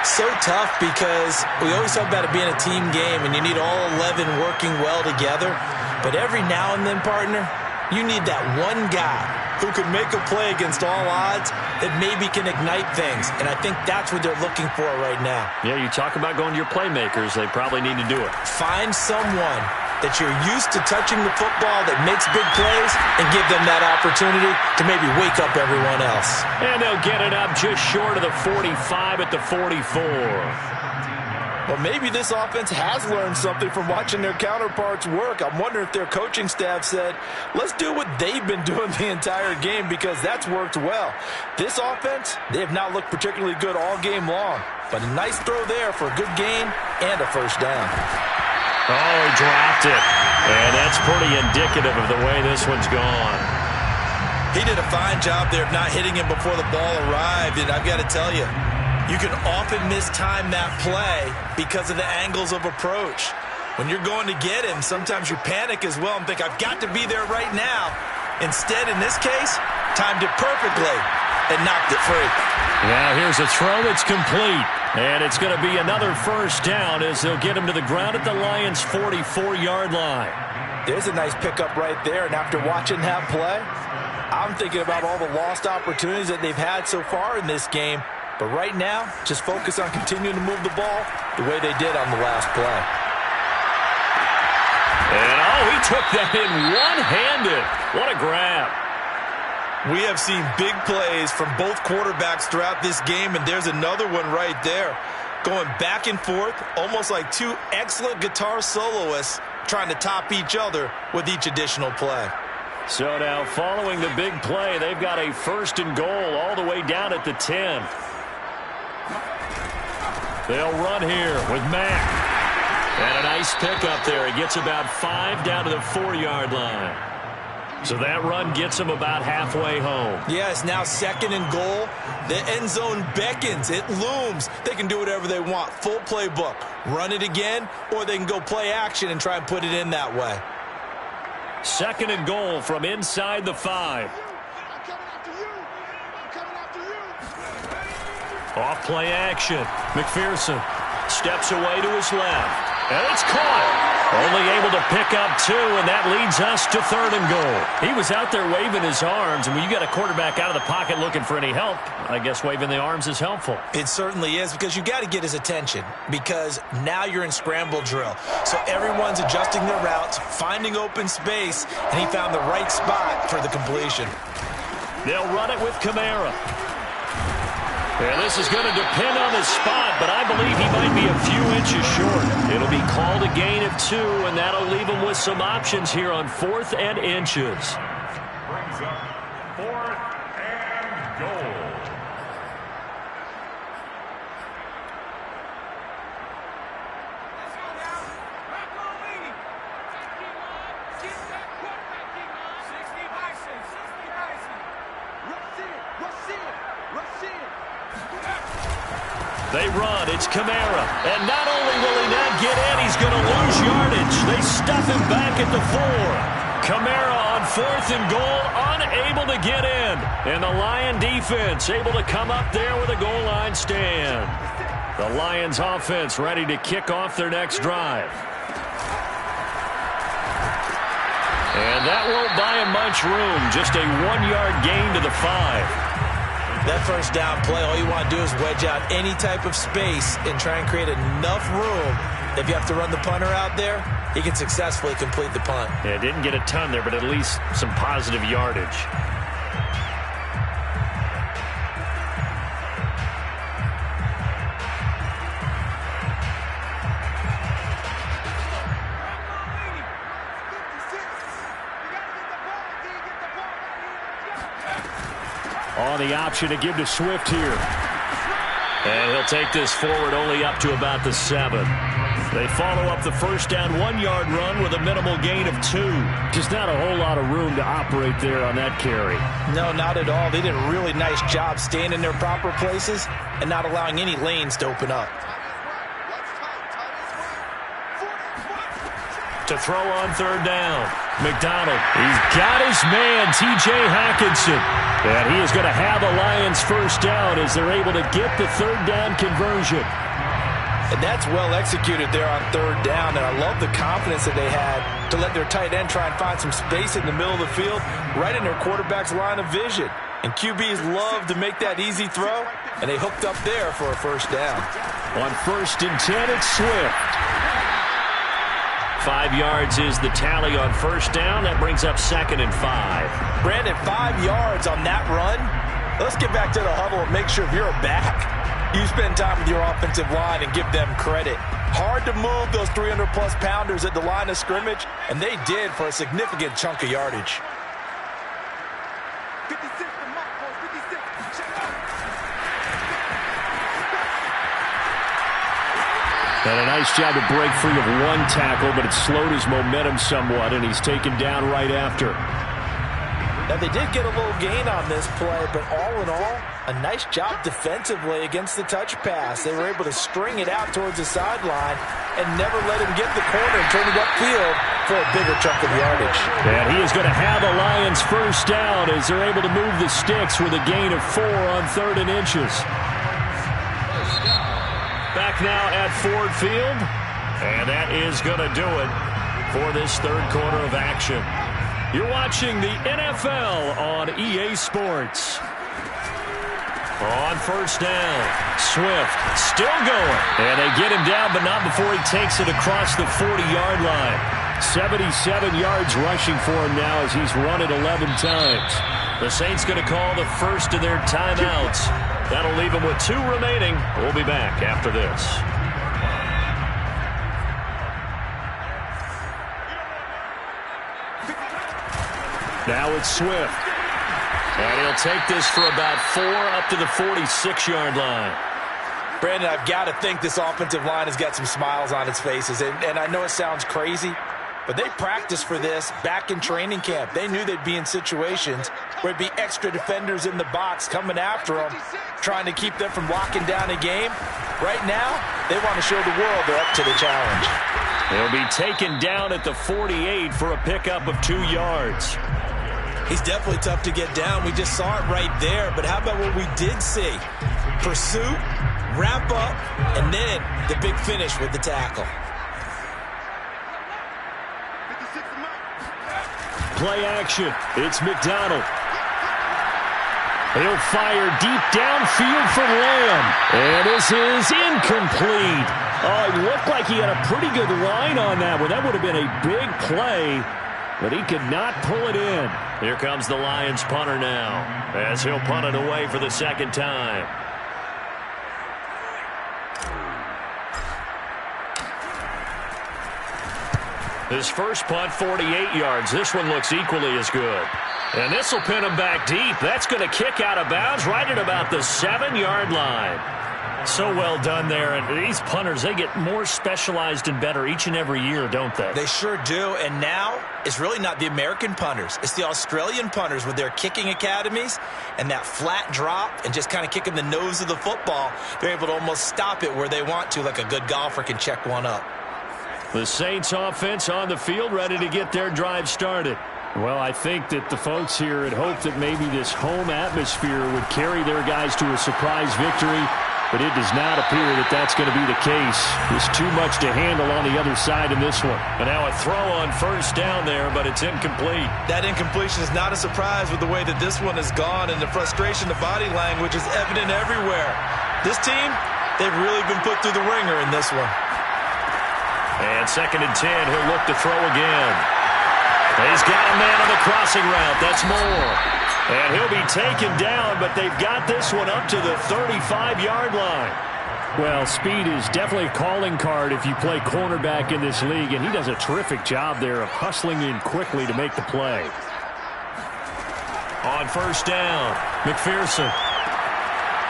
So tough, because we always talk about it being a team game and you need all 11 working well together. But every now and then, partner, you need that one guy who can make a play against all odds that maybe can ignite things. And I think that's what they're looking for right now. Yeah, you talk about going to your playmakers. They probably need to do it. Find someone that you're used to touching the football that makes big plays and give them that opportunity to maybe wake up everyone else. And they'll get it up just short of the 45 at the 44. Well, maybe this offense has learned something from watching their counterparts work. I'm wondering if their coaching staff said, let's do what they've been doing the entire game, because that's worked well. This offense, they have not looked particularly good all game long, but a nice throw there for a good gain and a first down. Oh, he dropped it. And that's pretty indicative of the way this one's gone. He did a fine job there of not hitting him before the ball arrived, and I've got to tell you, you can often mistime that play because of the angles of approach. When you're going to get him, sometimes you panic as well and think, I've got to be there right now. Instead, in this case, timed it perfectly and knocked it free. Now here's a throw. It's complete. And it's going to be another first down as they'll get him to the ground at the Lions' 44-yard line. There's a nice pickup right there. And after watching that play, I'm thinking about all the lost opportunities that they've had so far in this game. But right now, just focus on continuing to move the ball the way they did on the last play. And, he took that in one-handed. What a grab. We have seen big plays from both quarterbacks throughout this game, and there's another one right there. Going back and forth, almost like two excellent guitar soloists trying to top each other with each additional play. So now, following the big play, they've got a first and goal all the way down at the 10. They'll run here with Mack. And a nice pickup there. He gets about 5 down to the 4-yard line. So that run gets him about halfway home. Yeah, it's now second and goal. The end zone beckons. It looms. They can do whatever they want. Full playbook. Run it again, or they can go play action and try and put it in that way. Second and goal from inside the 5. Off play action. McPherson steps away to his left. And it's caught. Only able to pick up 2, and that leads us to third and goal. He was out there waving his arms, and when you got a quarterback out of the pocket looking for any help, I guess waving the arms is helpful. It certainly is, because you got to get his attention, because now you're in scramble drill. So everyone's adjusting their routes, finding open space, and he found the right spot for the completion. They'll run it with Kamara. And this is going to depend on the spot, but I believe he might be a few inches short. It'll be called a gain of 2, and that'll leave him with some options here on 4th and inches. Brings up 4th and goal. They run. It's Kamara. And not only will he not get in, he's going to lose yardage. They stuff him back at the 4. Kamara on 4th and goal, unable to get in. And the Lion defense able to come up there with a goal line stand. The Lions offense ready to kick off their next drive. And that won't buy him much room. Just a 1-yard gain to the 5. That first down play, all you want to do is wedge out any type of space and try and create enough room. If you have to run the punter out there, he can successfully complete the punt. Yeah, didn't get a ton there, but at least some positive yardage. On the option to give to Swift here. And he'll take this forward only up to about the 7. They follow up the first down 1-yard run with a minimal gain of 2. Just not a whole lot of room to operate there on that carry. No, not at all. They did a really nice job staying in their proper places and not allowing any lanes to open up. To throw on third down. McDonald, he's got his man, T.J. Hockenson. And he is going to have the Lions first down as they're able to get the third down conversion. And that's well executed there on third down. And I love the confidence that they had to let their tight end try and find some space in the middle of the field, right in their quarterback's line of vision. And QBs love to make that easy throw, and they hooked up there for a first down. On 1st and 10, it's Swift. 5 yards is the tally on first down. That brings up 2nd and 5. Brandon, 5 yards on that run. Let's get back to the huddle and make sure you're back. You spend time with your offensive line and give them credit. Hard to move those 300-plus pounders at the line of scrimmage, and they did for a significant chunk of yardage. And a nice job to break free of one tackle, but it slowed his momentum somewhat, and he's taken down right after. Now, they did get a little gain on this play, but all in all, a nice job defensively against the touch pass. They were able to string it out towards the sideline and never let him get the corner and turn it upfield for a bigger chunk of yardage. And he is going to have the Lions first down as they're able to move the sticks with a gain of 4 on 3rd and inches. Back now at Ford Field, and that is going to do it for this 3rd quarter of action. You're watching the NFL on EA Sports. On first down, Swift still going. And they get him down, but not before he takes it across the 40-yard line. 77 yards rushing for him now as he's run it 11 times. The Saints going to call the first of their timeouts. That'll leave him with 2 remaining. We'll be back after this. Now it's Swift. And he'll take this for about 4 up to the 46-yard line. Brandon, I've got to think this offensive line has got some smiles on its faces. And I know it sounds crazy, but they practiced for this back in training camp. They knew they'd be in situations where it'd be extra defenders in the box coming after them, trying to keep them from locking down a game. Right now, they want to show the world they're up to the challenge. He'll be taken down at the 48 for a pickup of 2 yards. He's definitely tough to get down. We just saw it right there. But how about what we did see? Pursuit, wrap up, and then the big finish with the tackle. Play action. It's McDonald. He'll fire deep downfield for Lamb. And this is incomplete. Oh, it looked like he had a pretty good line on that one. That would have been a big play, but he could not pull it in. Here comes the Lions punter now as he'll punt it away for the 2nd time. His first punt, 48 yards. This one looks equally as good. And this will pin him back deep. That's going to kick out of bounds right at about the 7-yard line. So well done there. And these punters, they get more specialized and better each and every year, don't they? They sure do. And now it's really not the American punters. It's the Australian punters with their kicking academies and that flat drop and just kind of kicking the nose of the football. They're able to almost stop it where they want to, like a good golfer can check one up. The Saints offense on the field, ready to get their drive started. Well, I think that the folks here had hoped that maybe this home atmosphere would carry their guys to a surprise victory, but it does not appear that that's going to be the case. There's too much to handle on the other side in this one. And now a throw on first down there, but it's incomplete. That incompletion is not a surprise with the way that this one has gone, and the frustration, the body language is evident everywhere. This team, they've really been put through the ringer in this one. And 2nd and 10, he'll look to throw again. He's got a man on the crossing route. That's Moore. And he'll be taken down, but they've got this one up to the 35-yard line. Well, speed is definitely a calling card if you play cornerback in this league, and he does a terrific job there of hustling in quickly to make the play. On first down, McPherson.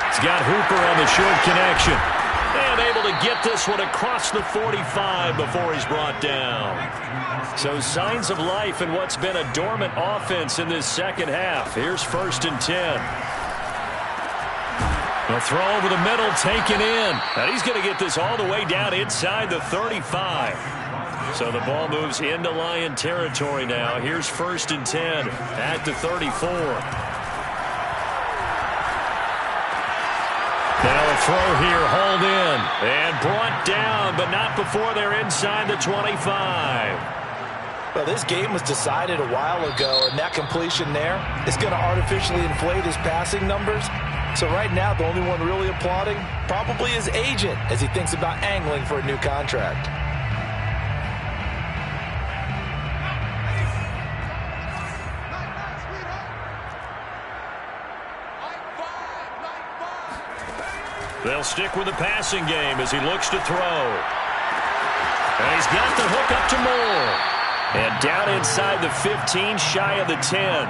He's got Hooper on the short connection. And able to get this one across the 45 before he's brought down. So signs of life in what's been a dormant offense in this 2nd half. Here's 1st and 10. A throw over the middle, taken in. And he's going to get this all the way down inside the 35. So the ball moves into Lion territory now. Here's 1st and 10 at the 34. Now a throw here, hauled in, and brought down, but not before they're inside the 25. Well, this game was decided a while ago, and that completion there is going to artificially inflate his passing numbers. So right now, the only one really applauding probably his agent as he thinks about angling for a new contract. They'll stick with the passing game as he looks to throw. And he's got the hook up to Moore. And down inside the 15, shy of the 10.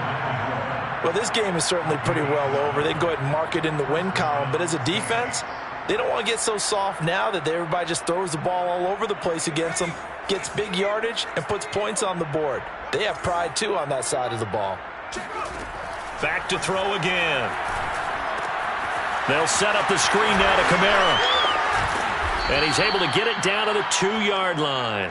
Well, this game is certainly pretty well over. They can go ahead and mark it in the win column. But as a defense, they don't want to get so soft now that everybody just throws the ball all over the place against them, gets big yardage, and puts points on the board. They have pride, too, on that side of the ball. Back to throw again. They'll set up the screen now to Kamara. And he's able to get it down to the 2-yard line.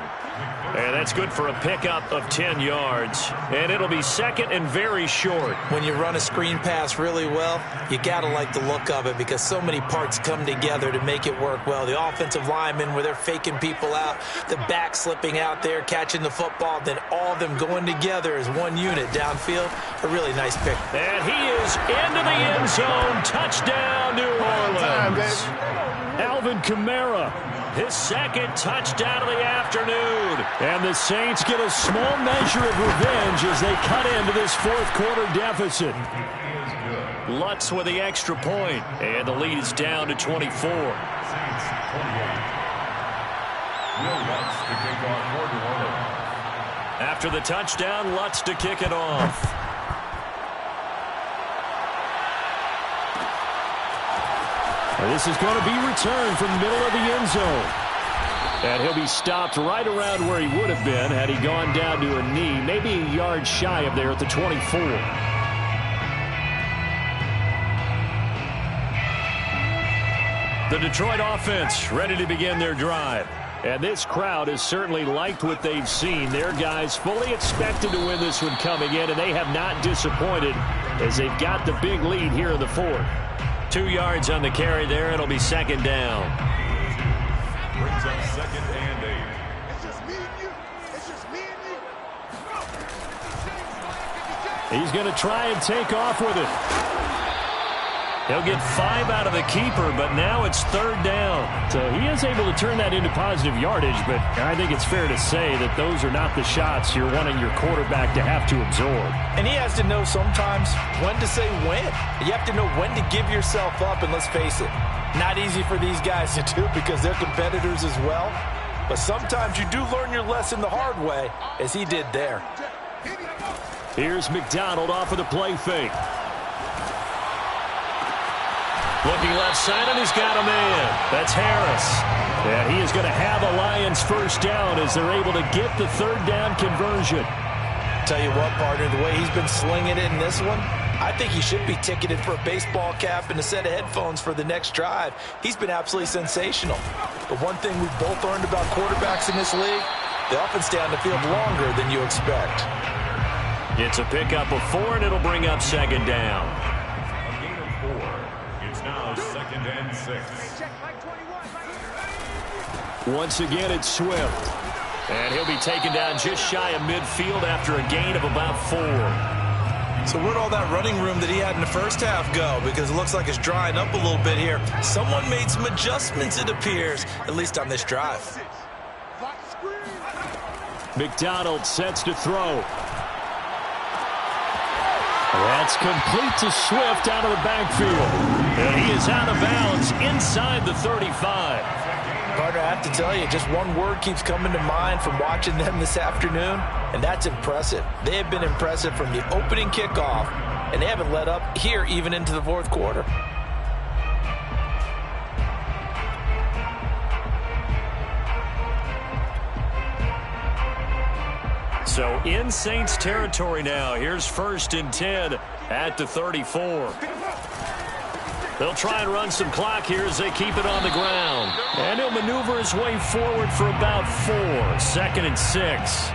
And that's good for a pickup of 10 yards. And it'll be second and very short. When you run a screen pass really well, you got to like the look of it because so many parts come together to make it work well. The offensive linemen where they're faking people out, the back slipping out there, catching the football, then all of them going together as one unit downfield. A really nice pick. And he is into the end zone. Touchdown, New Orleans. Alvin Kamara. His second touchdown of the afternoon. And the Saints get a small measure of revenge as they cut into this fourth-quarter deficit. Lutz with the extra point. And the lead is down to 24. Saints 28. Will Lutz to kick off for New Orleans. After the touchdown, Lutz to kick it off. This is going to be returned from the middle of the end zone. And he'll be stopped right around where he would have been had he gone down to a knee, maybe a yard shy of there at the 24. The Detroit offense ready to begin their drive. And this crowd has certainly liked what they've seen. Their guys fully expected to win this one coming in, and they have not disappointed as they've got the big lead here in the fourth. 2 yards on the carry there. It'll be second down. Brings up second and 8. It's just me and you. It's just me and you. He's going to try and take off with it. He'll get 5 out of the keeper, but now it's third down. So he is able to turn that into positive yardage, but I think it's fair to say that those are not the shots you're wanting your quarterback to have to absorb. And he has to know sometimes when to say when. You have to know when to give yourself up, and let's face it, not easy for these guys to do because they're competitors as well. But sometimes you do learn your lesson the hard way, as he did there. Here's McDonald off of the play fake. Looking left side, and he's got a man. That's Harris. And he is going to have a Lions first down as they're able to get the third down conversion. Tell you what, partner, the way he's been slinging it in this one, I think he should be ticketed for a baseball cap and a set of headphones for the next drive. He's been absolutely sensational. But one thing we've both learned about quarterbacks in this league, they often stay on the field longer than you expect. It's a pickup of 4, and it'll bring up second down. A gain of 4. It's now second and 6. Once again, it's Swift. And he'll be taken down just shy of midfield after a gain of about 4. So where'd all that running room that he had in the first half go? Because it looks like it's drying up a little bit here. Someone made some adjustments, it appears, at least on this drive. McDonald sets to throw. That's complete to Swift out of the backfield. And he is out of bounds inside the 35. Partner, I have to tell you, just one word keeps coming to mind from watching them this afternoon, and that's impressive. They have been impressive from the opening kickoff, and they haven't let up here even into the fourth quarter. So in Saints territory now. Here's first and 10 at the 34. They'll try and run some clock here as they keep it on the ground. And he'll maneuver his way forward for about 4. Second and 6.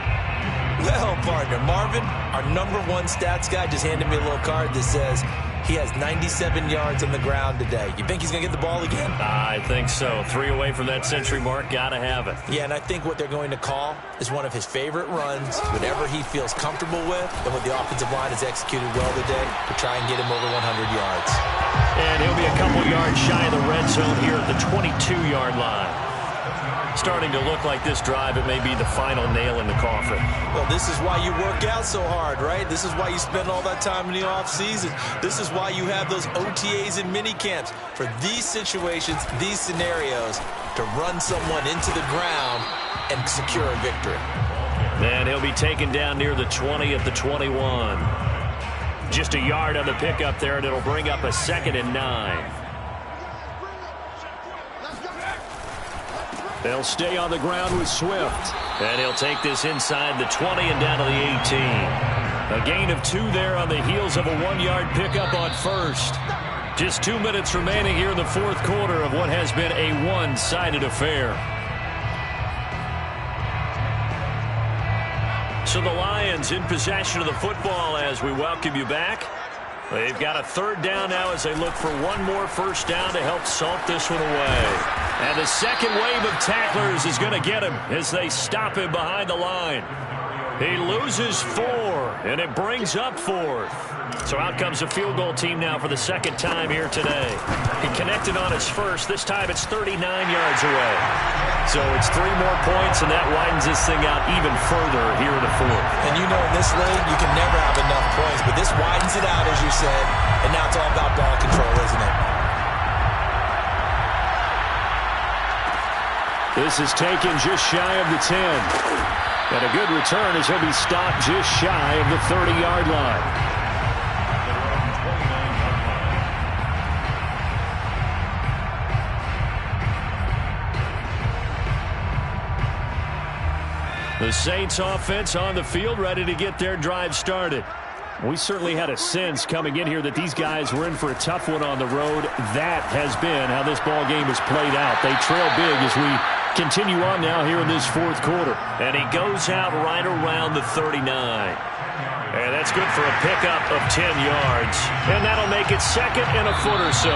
Well, partner, Marvin, our #1 stats guy, just handed me a little card that says he has 97 yards on the ground today. You think he's going to get the ball again? I think so. 3 away from that century mark. Got to have it. Yeah, and I think what they're going to call is one of his favorite runs, whatever he feels comfortable with, and what the offensive line has executed well today to try and get him over 100 yards. And he'll be a couple yards shy of the red zone here at the 22-yard line. Starting to look like this drive, it may be the final nail in the coffin. Well, this is why you work out so hard, right? This is why you spend all that time in the offseason. This is why you have those OTAs and mini camps for these situations, these scenarios, to run someone into the ground and secure a victory. And he'll be taken down near the 20 at the 21. Just a yard on the pickup there, and it'll bring up a second and 9. They'll stay on the ground with Swift. And he'll take this inside the 20 and down to the 18. A gain of 2 there on the heels of a 1-yard pickup on first. Just 2 minutes remaining here in the fourth quarter of what has been a one-sided affair. So the Lions in possession of the football as we welcome you back. They've got a third down now as they look for one more first down to help salt this one away. And the second wave of tacklers is going to get him as they stop him behind the line. He loses 4, and it brings up 4th. So out comes the field goal team now for the second time here today. He connected on his first. This time it's 39 yards away. So it's 3 more points, and that widens this thing out even further here in the fourth. And you know in this league, you can never have enough points, but this widens it out, as you said, and now it's all about ball control, isn't it? This is taken just shy of the 10. And a good return as he'll be stopped just shy of the 30-yard line. The Saints offense on the field, ready to get their drive started. We certainly had a sense coming in here that these guys were in for a tough one on the road. That has been how this ball game has played out. They trail big as we continue on now here in this fourth quarter. And he goes out right around the 39. And that's good for a pickup of 10 yards. And that'll make it second and a foot or so.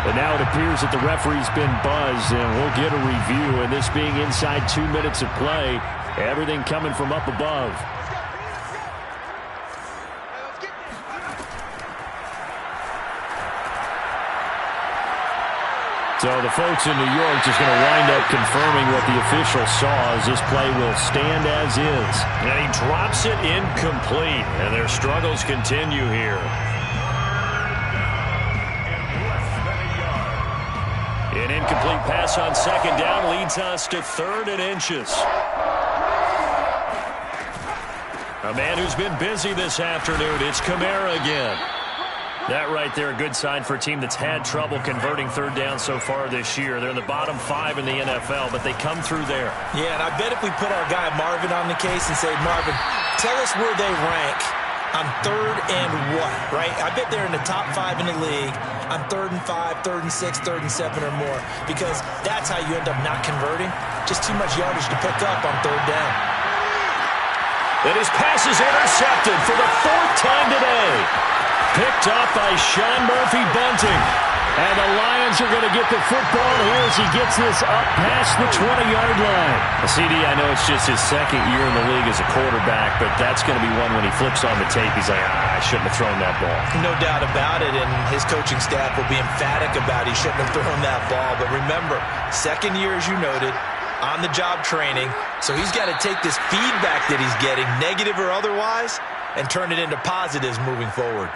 And now it appears that the referee's been buzzed, and we'll get a review. And this being inside 2 minutes of play, everything coming from up above. So the folks in New York just going to wind up confirming what the official saw as this play will stand as is. And he drops it incomplete, and their struggles continue here. An incomplete pass on second down leads us to 3rd and inches. A man who's been busy this afternoon, it's Kamara again. That right there, a good sign for a team that's had trouble converting third down so far this year. They're in the bottom 5 in the NFL, but they come through there. Yeah, and I bet if we put our guy Marvin on the case and say, Marvin, tell us where they rank on 3rd and what, right? I bet they're in the top 5 in the league on 3rd and 5, 3rd and 6, 3rd and 7 or more, because that's how you end up not converting. Just too much yardage to pick up on 3rd down. And his pass is intercepted for the 4th time today. Picked up by Sean Murphy-Bunting. And the Lions are going to get the football here as he gets this up past the 20-yard line. CD, I know it's just his second year in the league as a quarterback, but that's going to be one when he flips on the tape, he's like, I shouldn't have thrown that ball. No doubt about it, and his coaching staff will be emphatic about he shouldn't have thrown that ball. But remember, second year, as you noted, on-the-job training, so he's got to take this feedback that he's getting, negative or otherwise, and turn it into positives moving forward.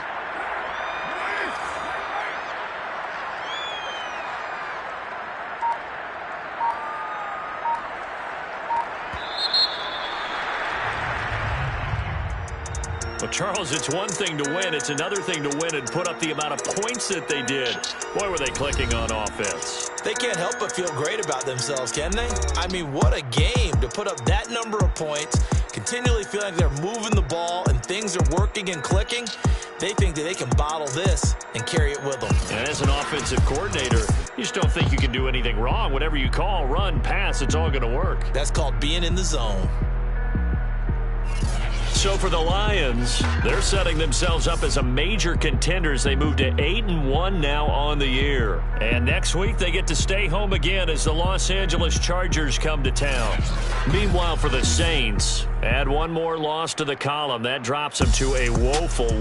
Well, Charles, it's one thing to win. It's another thing to win and put up the amount of points that they did. Boy, were they clicking on offense. They can't help but feel great about themselves, can they? I mean, what a game to put up that number of points, continually feeling like they're moving the ball and things are working and clicking. They think that they can bottle this and carry it with them. And as an offensive coordinator, you just don't think you can do anything wrong. Whatever you call, run, pass, it's all going to work. That's called being in the zone. So for the Lions, they're setting themselves up as a major contender as they move to 8-1 now on the year. And next week they get to stay home again as the Los Angeles Chargers come to town. Meanwhile for the Saints, add one more loss to the column. That drops them to a woeful